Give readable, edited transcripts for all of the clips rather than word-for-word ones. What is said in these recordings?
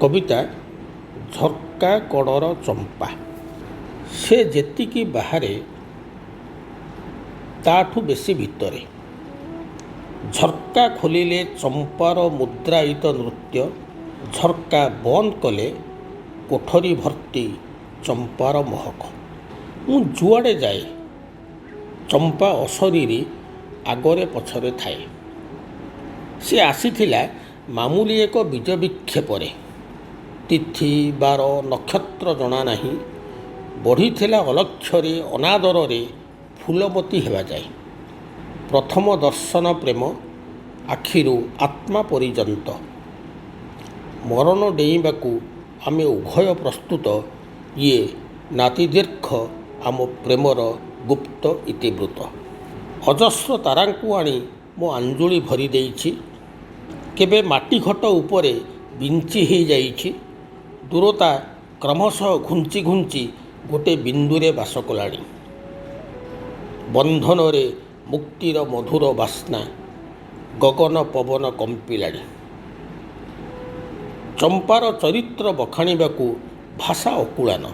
କବିତା ଝର୍କା କଡ଼ର ଚମ୍ପା। ସେ ଯେତିକି ବାହାରେ ତାଠୁ ବେଶୀ ଭିତରେ। ଝର୍କା ଖୋଲିଲେ ଚମ୍ପାର ମୁଦ୍ରାୟିତ ନୃତ୍ୟ, ଝର୍କା ବନ୍ଦ କଲେ କୋଠରୀ ଭର୍ତ୍ତି ଚମ୍ପାର ମହକ। ମୁଁ ଯୁଆଡ଼େ ଯାଏ ଚମ୍ପା ଅଶରୀରୀ ଆଗରେ ପଛରେ ଥାଏ। ସେ ଆସିଥିଲା ମାମୁଲି ଏକ ବୀଜ ବିକ୍ଷେପରେ। ତିଥି ବାର ନକ୍ଷତ୍ର ଜଣା ନାହିଁ, ବଢ଼ିଥିଲା ଅଲକ୍ଷ୍ୟରେ ଅନାଦରରେ ଫୁଲମତୀ ହେବା ଯାଏ। ପ୍ରଥମ ଦର୍ଶନ ପ୍ରେମ, ଆଖିରୁ ଆତ୍ମା ପର୍ଯ୍ୟନ୍ତ। ମରଣ ଡେଇଁବାକୁ ଆମେ ଉଭୟ ପ୍ରସ୍ତୁତ। ଇଏ ନାତିଦୀର୍ଘ ଆମ ପ୍ରେମର ଗୁପ୍ତ ଇତିବୃତ୍ତ। ଅଜସ୍ର ତାରାଙ୍କୁ ଆଣି ମୋ ଆଞ୍ଜୁଳି ଭରି ଦେଇଛି। କେବେ ମାଟି ଘଟ ଉପରେ ବିଞ୍ଚି ହେଇଯାଇଛି। ଦୂରତା କ୍ରମଶଃ ଘୁଞ୍ଚି ଘୁଞ୍ଚି ଗୋଟିଏ ବିନ୍ଦୁରେ ବାସ କଲାଣି। ବନ୍ଧନରେ ମୁକ୍ତିର ମଧୁର ବାସ୍ନା ଗଗନ ପବନ କମ୍ପିଲାଣି। ଚମ୍ପାର ଚରିତ୍ର ବଖାଣିବାକୁ ଭାଷା ଅକୁଳାନ।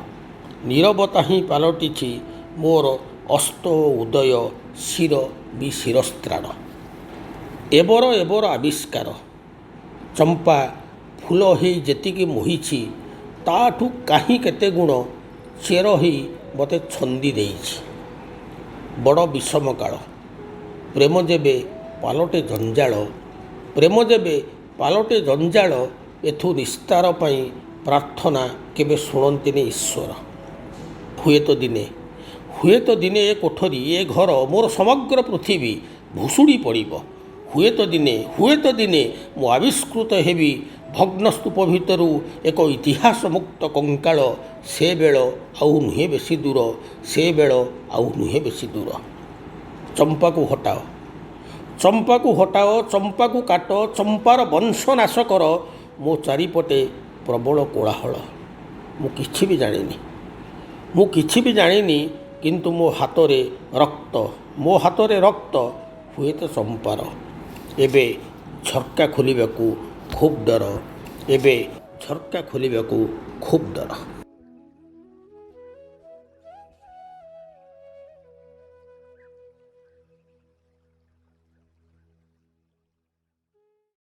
ନୀରବତା ହିଁ ପାଲଟିଛି ମୋର ଅସ୍ତ ଓ ଉଦୟ, ଶିର ବି ଶିରସ୍ତ୍ରାଣ। ଏବର ଏବର ଆବିଷ୍କାର। ଚମ୍ପା ଫୁଲ ହେଇ ଯେତିକି ମୋହିଛି, ତାଠୁ କାହିଁ କେତେ ଗୁଣ ଚେର ହେଇ ମୋତେ ଛନ୍ଦି ଦେଇଛି। ବଡ଼ ବିଷମ କାଳ। ପ୍ରେମ ଯେବେ ପାଲଟେ ଜଞ୍ଜାଳ, ପ୍ରେମ ଯେବେ ପାଲଟେ ଜଞ୍ଜାଳ, ଏଥୁ ନିସ୍ତାର ପାଇଁ ପ୍ରାର୍ଥନା କେବେ ଶୁଣନ୍ତିନି ଈଶ୍ୱର। ହୁଏତ ଦିନେ ଏ କୋଠରୀ, ଏ ଘର, ମୋର ସମଗ୍ର ପୃଥିବୀ ଭୁଷୁଡ଼ି ପଡ଼ିବ। ହୁଏତ ଦିନେ ମୁଁ ଆବିଷ୍କୃତ ହେବି ଭଗ୍ନସ୍ତୂପ ଭିତରୁ ଏକ ଇତିହାସ ମୁକ୍ତ କଙ୍କାଳ। ସେ ବେଳ ଆଉ ନୁହେଁ ବେଶୀ ଦୂର, ସେ ବେଳ ଆଉ ନୁହେଁ ବେଶୀ ଦୂର। ଚମ୍ପାକୁ ହଟାଅ, ଚମ୍ପାକୁ ହଟାଅ, ଚମ୍ପାକୁ କାଟ, ଚମ୍ପାର ବଂଶ ନାଶ କର। ମୋ ଚାରିପଟେ ପ୍ରବଳ କୋଳାହଳ। ମୁଁ କିଛି ବି ଜାଣିନି, କିନ୍ତୁ ମୋ ହାତରେ ରକ୍ତ, ହୁଏତ ଚମ୍ପାର। ଏବେ ଝର୍କା ଖୋଲିବାକୁ ଖୁବ୍ ଡର।